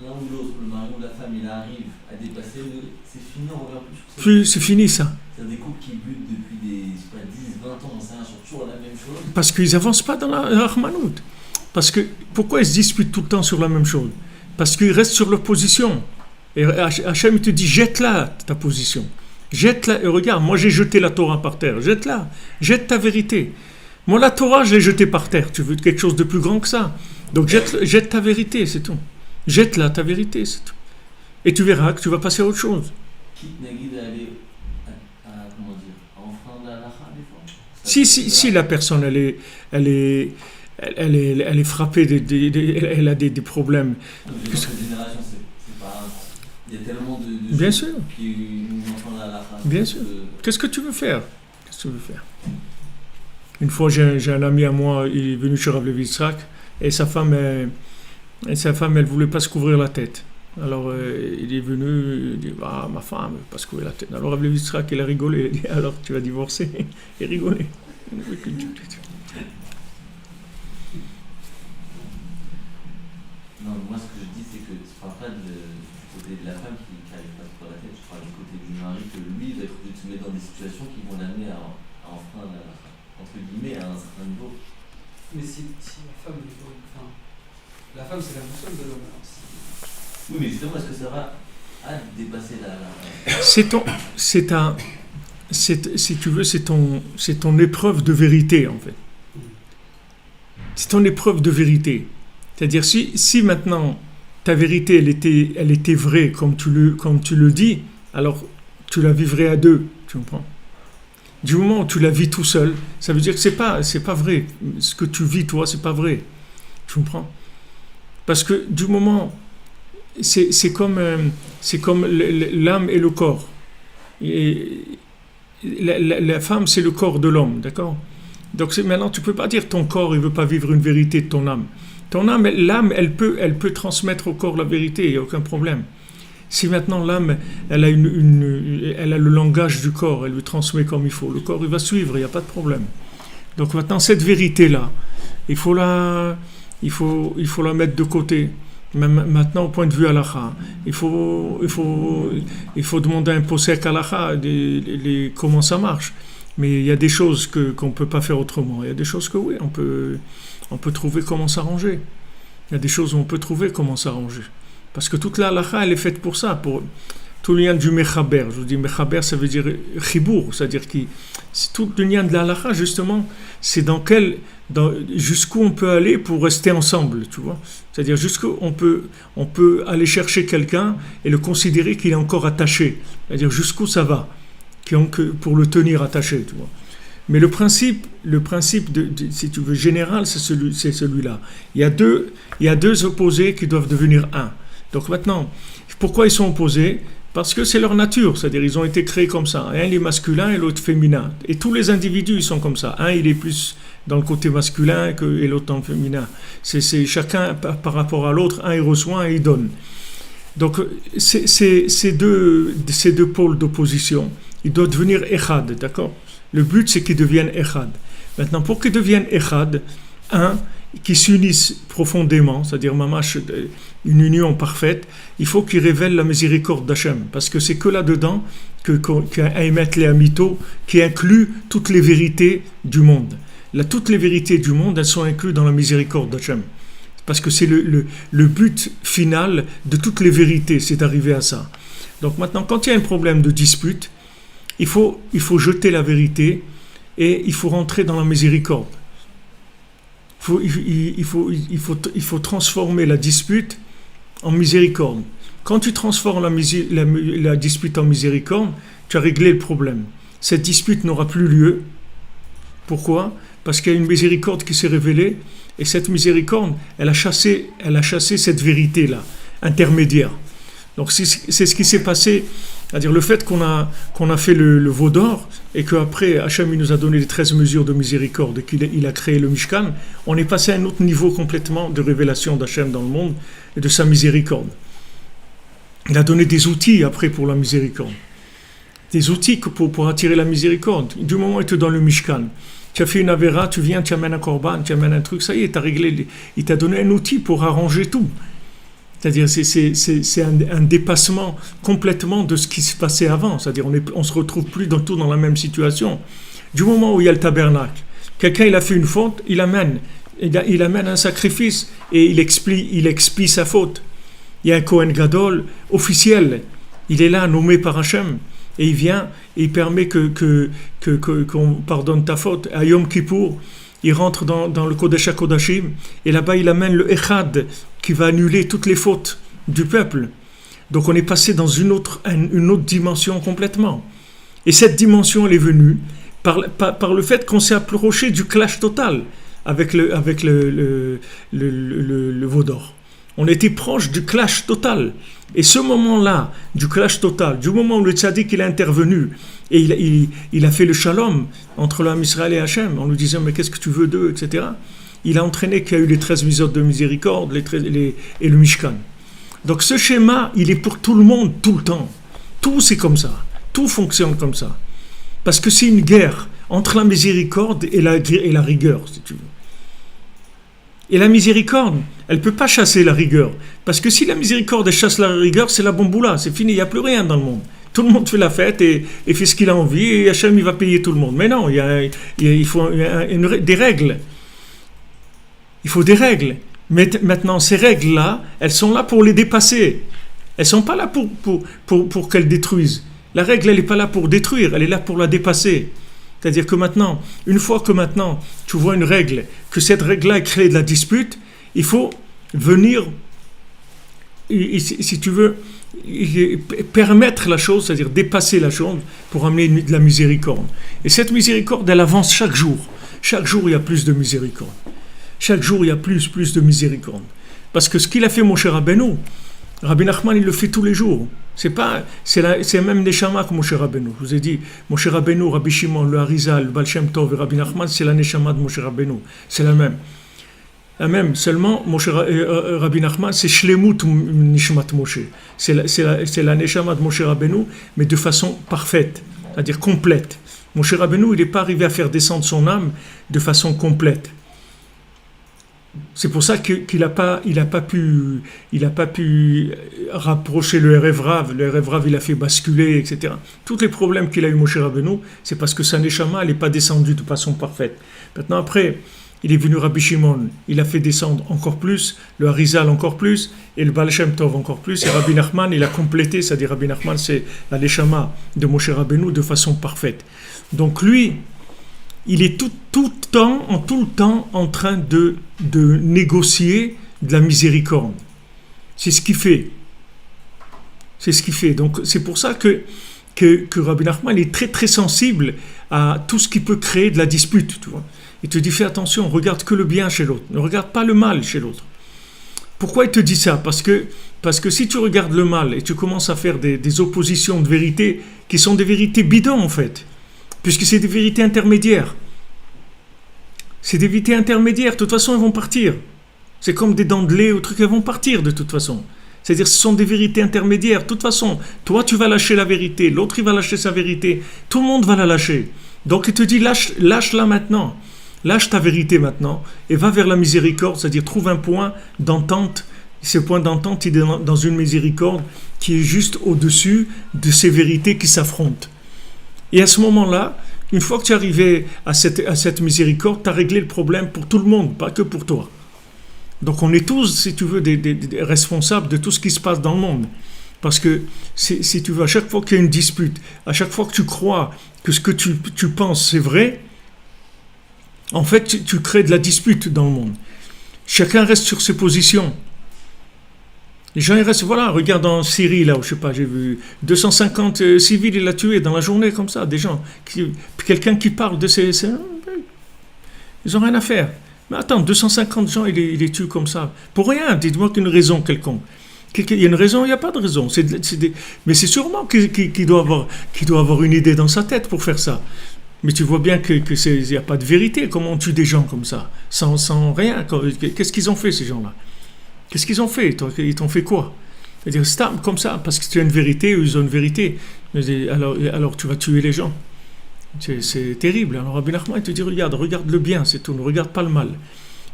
l'un ou l'autre, le mari ou la femme, il arrive à dépasser, c'est fini, on revient plus. C'est fini ça. C'est des couples qui butent depuis 10, 20 ans, on sait rien, sur toujours la même chose. Parce qu'ils n'avancent pas dans la Rahmanout. Parce que, pourquoi ils se disputent tout le temps sur la même chose? Parce qu'ils restent sur leur position. Et Hachem te dit, jette-la ta position. Jette-la, et regarde, moi j'ai jeté la Torah par terre. Jette-la, jette ta vérité. Moi la Torah, je l'ai jetée par terre. Tu veux quelque chose de plus grand que ça? Donc jette ta vérité, c'est tout. Jette-la ta vérité, c'est tout. Et tu verras que tu vas passer à autre chose. Quitte Nagid à aller à enfreindre la halakha des fois. Si la personne elle est frappée, elle a des problèmes. Cette génération, c'est pas. Il y a tellement de bien choses sûr. Qui nous enfreignent la halakha. Bien sûr. Qu'est-ce que tu veux faire? Une fois, j'ai un ami à moi, il est venu chez Rav Levi Yitzhak, et sa femme, elle voulait pas se couvrir la tête. Alors, il est venu, il dit, ma femme, pas se couvrir la tête. Alors, Rav Levi Yitzhak, il a rigolé, il a dit, alors, tu vas divorcer? Il rigolait. Non, moi, ce que je dis, c'est que je parle pas du côté de la femme qui n'arrive pas à se couvrir la tête, je parle du côté du mari, que lui, il va être obligé de se mettre dans des situations qui vont l'amener à enfreindre, entre guillemets, à un certain niveau. Mais si la femme est la femme, c'est la boussole de l'homme. Oui, mais justement, est-ce que ça va à dépasser si tu veux, c'est ton épreuve de vérité, en fait. C'est ton épreuve de vérité. C'est-à-dire, si maintenant ta vérité, elle était vraie comme tu le dis, alors tu la vivrais à deux, tu comprends? Du moment où tu la vis tout seul, ça veut dire que c'est pas vrai. Ce que tu vis, toi, c'est pas vrai. Tu comprends? Parce que du moment, c'est comme l'âme et le corps. Et la femme, c'est le corps de l'homme, d'accord? Donc maintenant, tu peux pas dire ton corps, il veut pas vivre une vérité de ton âme. Ton âme, l'âme, elle peut transmettre au corps la vérité, il n'y a aucun problème. Si maintenant l'âme, elle a elle a le langage du corps, elle lui transmet comme il faut, le corps, il va suivre, il n'y a pas de problème. Donc maintenant, cette vérité-là, il faut la mettre de côté. Même maintenant, au point de vue halakha, il faut demander à un posek halakha comment ça marche. Mais il y a des choses qu'on ne peut pas faire autrement. Il y a des choses que oui, on peut trouver comment s'arranger. Il y a des choses où on peut trouver comment s'arranger. Parce que toute la halakha, elle est faite pour ça, pour tout le lien du mechaber. Je vous dis mechaber, ça veut dire chibour, c'est-à-dire que tout le lien de la halakha, justement, c'est jusqu'où on peut aller pour rester ensemble, tu vois. C'est-à-dire jusqu'où on peut aller chercher quelqu'un et le considérer qu'il est encore attaché. C'est-à-dire jusqu'où ça va, pour le tenir attaché, tu vois. Mais le principe si tu veux, général, c'est celui-là. Il y a deux opposés qui doivent devenir un. Donc maintenant, pourquoi ils sont opposés? Parce que c'est leur nature, c'est-à-dire ils ont été créés comme ça. Un, il est masculin et l'autre féminin. Et tous les individus, ils sont comme ça. Un, il est plus dans le côté masculin et l'autre dans le féminin. C'est chacun par rapport à l'autre, un il reçoit, un il donne. Donc ces deux pôles d'opposition, ils doivent devenir echad, d'accord? Le but, c'est qu'ils deviennent echad. Maintenant, pour qu'ils deviennent echad, un, qui s'unissent profondément, c'est-à-dire mamash, une union parfaite, il faut qu'ils révèlent la miséricorde d'Hachem, parce que c'est que là-dedans qu'Aïmet les Amito, qui inclut toutes les vérités du monde. Toutes les vérités du monde, elles sont incluses dans la miséricorde d'Hachem. Parce que c'est le but final de toutes les vérités, c'est d'arriver à ça. Donc maintenant, quand il y a un problème de dispute, il faut jeter la vérité et il faut rentrer dans la miséricorde. Il faut transformer la dispute en miséricorde. Quand tu transformes la dispute en miséricorde, tu as réglé le problème. Cette dispute n'aura plus lieu. Pourquoi? Parce qu'il y a une miséricorde qui s'est révélée et cette miséricorde, elle a chassé cette vérité-là, intermédiaire. Donc c'est ce qui s'est passé, c'est-à-dire le fait qu'on a fait le veau d'or et qu'après Hachem nous a donné les 13 mesures de miséricorde et qu'il a créé le Mishkan, on est passé à un autre niveau complètement de révélation d'Hachem dans le monde et de sa miséricorde. Il a donné des outils après pour la miséricorde. Des outils pour attirer la miséricorde. Du moment où il te donne le Mishkan, tu as fait une avéra, tu viens, tu amènes un korban, tu amènes un truc, ça y est, tu as réglé. Il t'a donné un outil pour arranger tout. C'est-à-dire c'est un dépassement complètement de ce qui se passait avant. C'est-à-dire on se retrouve plus dans la même situation. Du moment où il y a le tabernacle, quelqu'un il a fait une faute, il amène un sacrifice et il expie sa faute. Il y a un Kohen Gadol officiel, il est là nommé par Hachem et il vient et il permet qu'on pardonne ta faute. À Yom Kippour, il rentre dans le Kodesh HaKodashim et là-bas il amène le Echad qui va annuler toutes les fautes du peuple. Donc on est passé dans une autre dimension complètement. Et cette dimension elle est venue par le fait qu'on s'est approché du clash total avec le veau d'or. On était proche du clash total. Et ce moment-là, du clash total, du moment où le tzaddik il est intervenu et il a fait le shalom entre l'âme Israël et Hachem, en lui disant mais qu'est-ce que tu veux d'eux, etc. Il a entraîné qu'il y a eu les 13 mitzvot de miséricorde et le Mishkan. Donc ce schéma, il est pour tout le monde, tout le temps. Tout c'est comme ça. Tout fonctionne comme ça. Parce que c'est une guerre entre la miséricorde et la rigueur, si tu veux. Et la miséricorde, elle ne peut pas chasser la rigueur. Parce que si la miséricorde elle chasse la rigueur, c'est la bamboula, c'est fini, il n'y a plus rien dans le monde. Tout le monde fait la fête et fait ce qu'il a envie et Hachem il va payer tout le monde. Mais non, il faut des règles. Il faut des règles. Mais maintenant, ces règles-là, elles sont là pour les dépasser. Elles ne sont pas là pour qu'elles détruisent. La règle, elle n'est pas là pour détruire, elle est là pour la dépasser. C'est-à-dire que maintenant, une fois que maintenant tu vois une règle, que cette règle-là crée de la dispute, il faut venir, si tu veux, permettre la chose, c'est-à-dire dépasser la chose pour amener de la miséricorde. Et cette miséricorde, elle avance chaque jour. Chaque jour, il y a plus de miséricorde. Chaque jour, il y a plus de miséricorde. Parce que ce qu'il a fait Moshe Rabbeinu, Rabbi Nachman, il le fait tous les jours. C'est même Neshama que Moshe Rabbeinu. Je vous ai dit, Moshe Rabbeinu, Rabbi Shimon, le Harizal, le Baal Shem Tov et Rabbi Nachman, c'est la Neshama de Moshe Rabbeinu. C'est la même. La même, seulement, Rabbi Nachman, c'est Shlemut Nishmat Moshe. C'est la Neshama de Moshe Rabbeinu, mais de façon parfaite, c'est-à-dire complète. Moshe Rabbeinu, il n'est pas arrivé à faire descendre son âme de façon complète. C'est pour ça qu'il n'a pas pu rapprocher le Erev Rav. Le Erev Rav, il a fait basculer, etc. Tous les problèmes qu'il a eu Moshe Rabbeinu, c'est parce que sa Neshama, elle n'est pas descendue de façon parfaite. Maintenant, après, il est venu Rabbi Shimon, il a fait descendre encore plus, le Harizal encore plus, et le Baal Shem Tov encore plus, et Rabbi Nachman, il a complété, c'est-à-dire Rabbi Nachman, c'est la Neshama de Moshe Rabbeinu de façon parfaite. Donc lui, il est tout le temps en train de négocier de la miséricorde. C'est ce qu'il fait. C'est ce qu'il fait. Donc c'est pour ça que Rabbi Nachman est très très sensible à tout ce qui peut créer de la dispute. Tu vois. Il te dit fais attention, regarde que le bien chez l'autre, ne regarde pas le mal chez l'autre. Pourquoi il te dit ça ? Parce que si tu regardes le mal et tu commences à faire des oppositions de vérité qui sont des vérités bidons en fait, puisque c'est des vérités intermédiaires. C'est des vérités intermédiaires, de toute façon elles vont partir. C'est comme des dents de lait ou trucs, elles vont partir de toute façon. C'est-à-dire ce sont des vérités intermédiaires. De toute façon, toi tu vas lâcher la vérité, l'autre il va lâcher sa vérité, tout le monde va la lâcher. Donc il te dit lâche-la maintenant. Lâche ta vérité maintenant et va vers la miséricorde, c'est-à-dire trouve un point d'entente. Ce point d'entente, il est dans une miséricorde qui est juste au-dessus de ces vérités qui s'affrontent. Et à ce moment-là, une fois que tu es arrivé à cette miséricorde, tu as réglé le problème pour tout le monde, pas que pour toi. Donc on est tous, si tu veux, des responsables de tout ce qui se passe dans le monde. Parce que, si tu veux, à chaque fois qu'il y a une dispute, à chaque fois que tu crois que ce que tu penses c'est vrai, en fait, tu crées de la dispute dans le monde. Chacun reste sur ses positions. Les gens, ils restent, voilà, regarde en Syrie, là, où, je sais pas, j'ai vu 250 civils, il a tué dans la journée, comme ça, des gens. Quelqu'un qui parle de ces ils n'ont rien à faire. Mais attends, 250 gens, il les tue comme ça. Pour rien, dites-moi qu'il y a une raison quelconque. Il y a une raison, il n'y a pas de raison. Mais c'est sûrement qu'il doit avoir une idée dans sa tête pour faire ça. Mais tu vois bien qu'il n'y a pas de vérité. Comment on tue des gens comme ça, sans rien? Qu'est-ce qu'ils ont fait, ces gens-là? Qu'est-ce qu'ils ont fait? Ils t'ont fait quoi? C'est-à-dire, c'est comme ça, parce que tu as une vérité, eux, ils ont une vérité. Alors tu vas tuer les gens. C'est terrible. Alors Rabbi Nachman, il te dit, regarde le bien, c'est tout. Ne regarde pas le mal.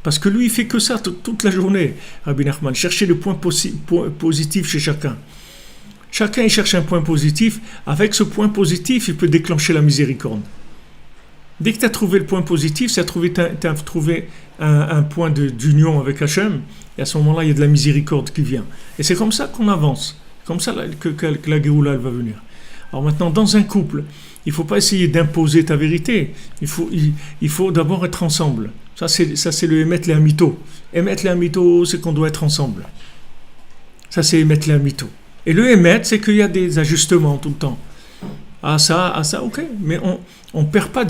Parce que lui, il fait que ça toute la journée, Rabbi Nachman. Chercher le point positif chez chacun. Chacun, il cherche un point positif. Avec ce point positif, il peut déclencher la miséricorde. Dès que tu as trouvé le point positif, tu as trouvé un point d'union avec Hachem, et à ce moment-là, il y a de la miséricorde qui vient. Et c'est comme ça qu'on avance. Comme ça que la Géoula, elle va venir. Alors maintenant, dans un couple, il ne faut pas essayer d'imposer ta vérité. Il faut d'abord être ensemble. Ça, c'est le Emet Lehamito. Emet Lehamito, c'est qu'on doit être ensemble. Ça, c'est Emet Lehamito. Et le Emet, c'est qu'il y a des ajustements tout le temps. Ah ça, ok. Mais on perd pas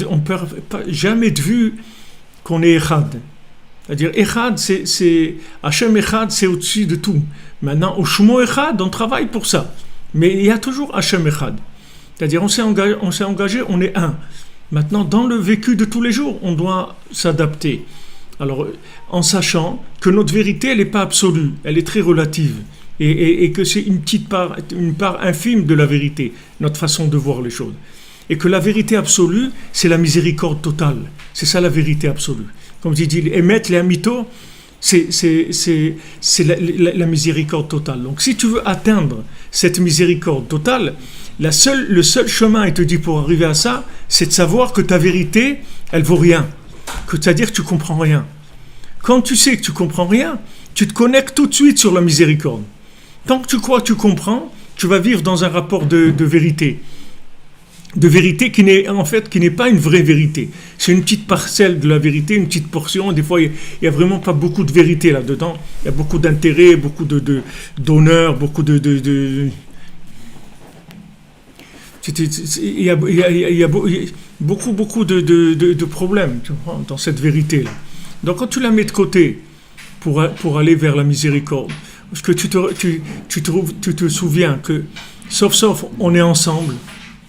jamais de vue qu'on est Echad. C'est-à-dire, Echad, c'est Hachem Echad, c'est au-dessus de tout. Maintenant, au Shmo Echad, on travaille pour ça. Mais il y a toujours Hachem Echad. C'est-à-dire, on s'est engagé, on est un. Maintenant, dans le vécu de tous les jours, on doit s'adapter. Alors, en sachant que notre vérité, elle n'est pas absolue, elle est très relative. Et que c'est une part infime de la vérité, notre façon de voir les choses. Et que la vérité absolue, c'est la miséricorde totale. C'est ça la vérité absolue. Comme je dis, émettre les amito, c'est la miséricorde totale. Donc si tu veux atteindre cette miséricorde totale, le seul chemin, il te dit, pour arriver à ça, c'est de savoir que ta vérité, elle vaut rien. C'est-à-dire que tu comprends rien. Quand tu sais que tu comprends rien, tu te connectes tout de suite sur la miséricorde. Tant que tu crois que tu comprends, tu vas vivre dans un rapport de vérité. de vérité qui n'est pas une vraie vérité. C'est une petite parcelle de la vérité, une petite portion. Des fois, il y a vraiment pas beaucoup de vérité là-dedans. Il y a beaucoup d'intérêt, beaucoup d'honneur, beaucoup il y a beaucoup de problèmes, tu vois, dans cette vérité-là. Donc quand tu la mets de côté pour aller vers la miséricorde, parce que tu te souviens que, sauf, on est ensemble,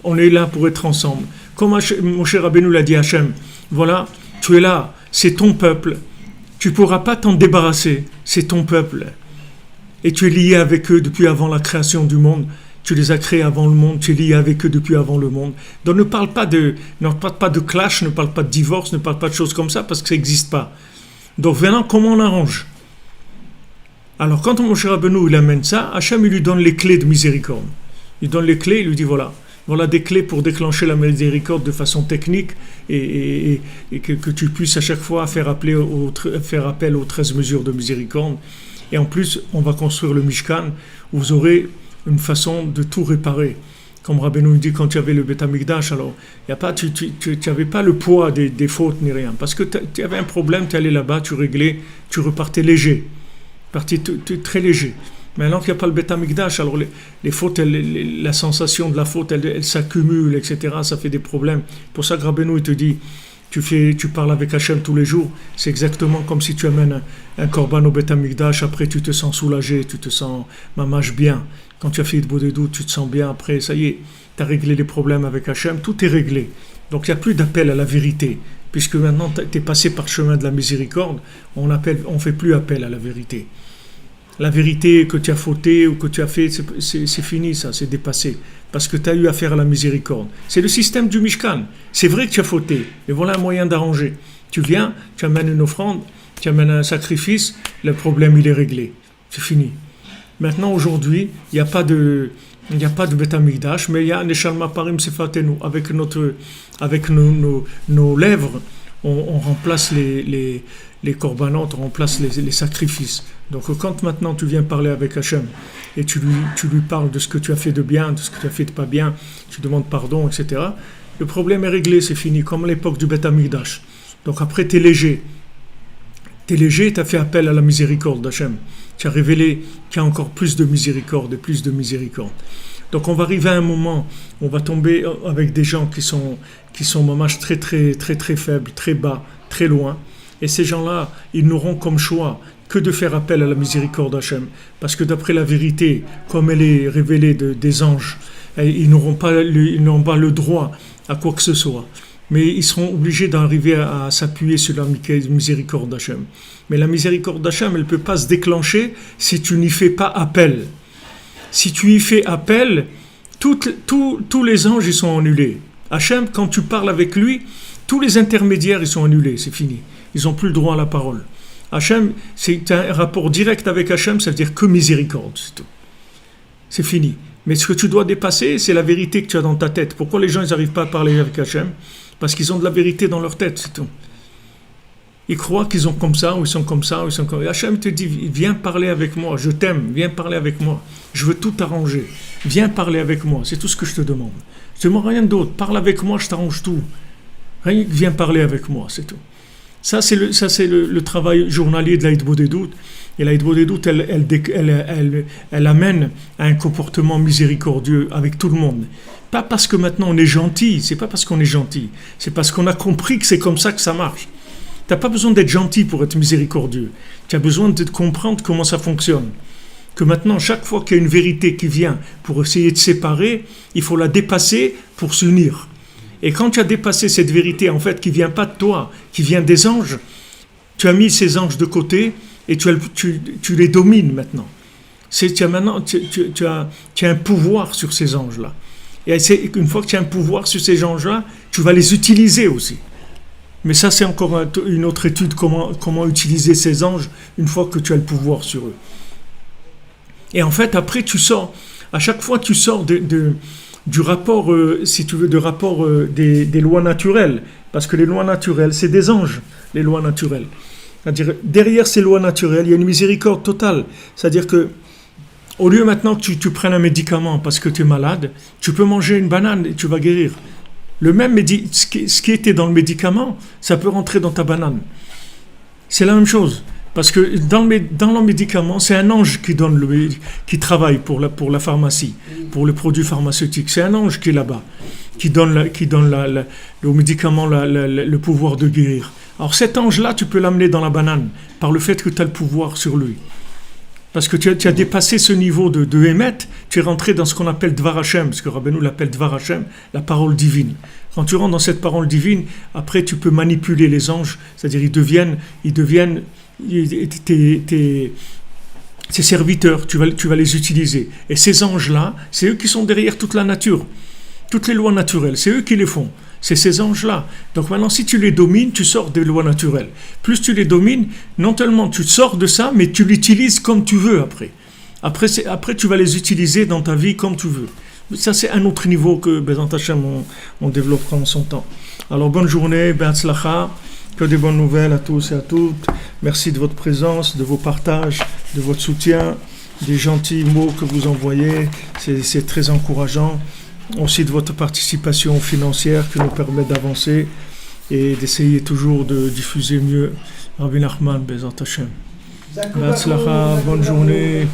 on est là pour être ensemble. Comme mon cher Rabbeinu l'a dit à Hachem, voilà, tu es là, c'est ton peuple, tu ne pourras pas t'en débarrasser, c'est ton peuple. Et tu es lié avec eux depuis avant la création du monde. Tu les as créés avant le monde, tu es lié avec eux depuis avant le monde. Donc ne parle pas de clash, ne parle pas de divorce, ne parle pas de choses comme ça, parce que ça n'existe pas. Donc maintenant, comment on arrange? Alors quand mon cher Rabbeinu il amène ça, Hachem il lui donne les clés de miséricorde. Il donne les clés, il lui dit voilà des clés pour déclencher la miséricorde de façon technique et que tu puisses à chaque fois faire appel aux 13 mesures de miséricorde. Et en plus, on va construire le Mishkan, où vous aurez une façon de tout réparer. Comme Rabbeinu dit, quand tu avais le Beth Amikdash, alors tu n'avais pas le poids des fautes ni rien. Parce que tu avais un problème, tu allais là-bas, tu réglais, tu repartais léger. Parti très léger. Maintenant qu'il n'y a pas le Beth Amikdash, alors les fautes, la sensation de la faute, elle s'accumule, etc. Ça fait des problèmes. Pour ça que Rabbeinu il te dit, tu parles avec Hachem tous les jours. C'est exactement comme si tu amènes un korban au Beth Amikdash. Après, tu te sens soulagé, tu te sens mamash bien. Quand tu as fait de beau des doutes, tu te sens bien. Après, ça y est, tu as réglé les problèmes avec Hachem. Tout est réglé. Donc, il n'y a plus d'appel à la vérité. Puisque maintenant, tu es passé par le chemin de la miséricorde, on ne fait plus appel à la vérité. La vérité que tu as fauté ou que tu as fait, c'est fini ça, c'est dépassé. Parce que tu as eu affaire à la miséricorde. C'est le système du Mishkan. C'est vrai que tu as fauté, mais voilà un moyen d'arranger. Tu viens, tu amènes une offrande, tu amènes un sacrifice, le problème il est réglé. C'est fini. Maintenant, aujourd'hui, il n'y a pas de Beth Amikdash, mais il y a un Neshalma Parim Sefatenu. Avec nos lèvres, on remplace les corbanotes, on remplace les sacrifices. Donc quand maintenant tu viens parler avec Hachem et tu lui parles de ce que tu as fait de bien, de ce que tu as fait de pas bien, tu demandes pardon, etc. Le problème est réglé, c'est fini, comme à l'époque du Beth Amikdash. Donc après tu es léger, tu as fait appel à la miséricorde d'Hachem. Tu as révélé qu'il y a encore plus de miséricorde et plus de miséricorde. Donc on va arriver à un moment où on va tomber avec des gens qui sont mamash très très très très faibles, très bas, très loin. Et ces gens-là, ils n'auront comme choix que de faire appel à la miséricorde d'Hachem. Parce que d'après la vérité, comme elle est révélée des anges, ils n'auront pas le droit à quoi que ce soit. Mais ils seront obligés d'arriver à s'appuyer sur la miséricorde d'Hachem. Mais la miséricorde d'Hachem, elle ne peut pas se déclencher si tu n'y fais pas appel. Si tu y fais appel, tous les anges ils sont annulés. Hachem, quand tu parles avec lui, tous les intermédiaires ils sont annulés, c'est fini. Ils n'ont plus le droit à la parole. Hachem, c'est un rapport direct avec Hachem, ça veut dire que miséricorde, c'est tout. C'est fini. Mais ce que tu dois dépasser, c'est la vérité que tu as dans ta tête. Pourquoi les gens ils n'arrivent pas à parler avec Hachem? Parce qu'ils ont de la vérité dans leur tête, c'est tout. Ils croient qu'ils sont comme ça, ou ils sont comme ça, ou ils sont comme ça. Hachem te dit, viens parler avec moi, je t'aime, viens parler avec moi. Je veux tout arranger. Viens parler avec moi, c'est tout ce que je te demande. Je ne te demande rien d'autre. Parle avec moi, je t'arrange tout. Viens parler avec moi, c'est tout. Ça, c'est le travail journalier de l'Aïd Bodédout. Et l'Aïd Bodédout, elle amène à un comportement miséricordieux avec tout le monde. Pas parce que maintenant on est gentil, c'est pas parce qu'on est gentil. C'est parce qu'on a compris que c'est comme ça que ça marche. Tu n'as pas besoin d'être gentil pour être miséricordieux. Tu as besoin de comprendre comment ça fonctionne. Que maintenant, chaque fois qu'il y a une vérité qui vient pour essayer de séparer, il faut la dépasser pour s'unir. Et quand tu as dépassé cette vérité, en fait, qui ne vient pas de toi, qui vient des anges, tu as mis ces anges de côté et tu les domines maintenant. Tu as un pouvoir sur ces anges-là. Et une fois que tu as un pouvoir sur ces anges-là, tu vas les utiliser aussi. Mais ça, c'est encore une autre étude, comment utiliser ces anges une fois que tu as le pouvoir sur eux. Et en fait, après, tu sors. À chaque fois, tu sors du rapport, si tu veux, des lois naturelles. Parce que les lois naturelles, c'est des anges, les lois naturelles. C'est-à-dire, derrière ces lois naturelles, il y a une miséricorde totale. C'est-à-dire que, au lieu maintenant que tu prennes un médicament parce que tu es malade, tu peux manger une banane et tu vas guérir. ce qui était dans le médicament, ça peut rentrer dans ta banane. C'est la même chose. Parce que dans le médicament, c'est un ange qui travaille pour la pharmacie, pour le produit pharmaceutique. C'est un ange qui est là-bas, qui donne au médicament le pouvoir de guérir. Alors cet ange-là, tu peux l'amener dans la banane par le fait que tu as le pouvoir sur lui. Parce que tu as dépassé ce niveau de Hémet, tu es rentré dans ce qu'on appelle Dvar Hashem, ce que Rabbeinu l'appelle Dvar Hashem, la parole divine. Quand tu rentres dans cette parole divine, après tu peux manipuler les anges, c'est-à-dire ils deviennent tes serviteurs, tu vas les utiliser. Et ces anges-là, c'est eux qui sont derrière toute la nature, toutes les lois naturelles, c'est eux qui les font. C'est ces anges-là. Donc maintenant, si tu les domines, tu sors des lois naturelles. Plus tu les domines, non seulement tu sors de ça, mais tu l'utilises comme tu veux après. Après, tu vas les utiliser dans ta vie comme tu veux. Ça, c'est un autre niveau que Bezant Hashem, on développera en son temps. Alors, bonne journée, Be'atzlacha, que des bonnes nouvelles à tous et à toutes. Merci de votre présence, de vos partages, de votre soutien, des gentils mots que vous envoyez. C'est très encourageant. Aussi de votre participation financière qui nous permet d'avancer et d'essayer toujours de diffuser mieux. Rabbi Nachman, Bezat Hashem. Be'atzlacha, bonne journée.